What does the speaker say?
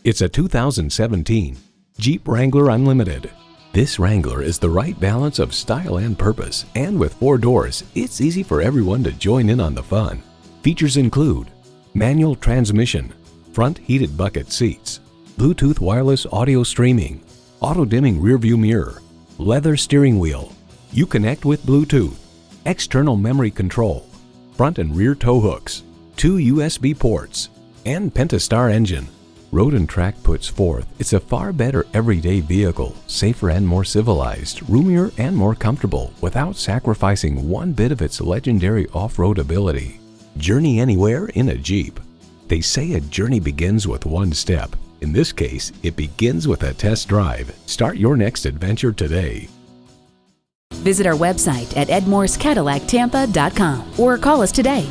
It's a 2017 Jeep Wrangler Unlimited. This Wrangler is the right balance of style and purpose, and with 4 doors, it's easy for everyone to join in on the fun. Features include manual transmission, front heated bucket seats, Bluetooth wireless audio streaming, auto-dimming rearview mirror, leather steering wheel, Uconnect with Bluetooth, external memory control, front and rear tow hooks, 2 USB ports, and Pentastar engine. Road and Track puts forth it's a far better everyday vehicle, safer and more civilized, roomier and more comfortable, without sacrificing one bit of its legendary off-road ability. Journey anywhere in a Jeep. They say a journey begins with one step. In this case, it begins with a test drive. Start your next adventure today. Visit our website at edmorsecadillactampa.com or call us today.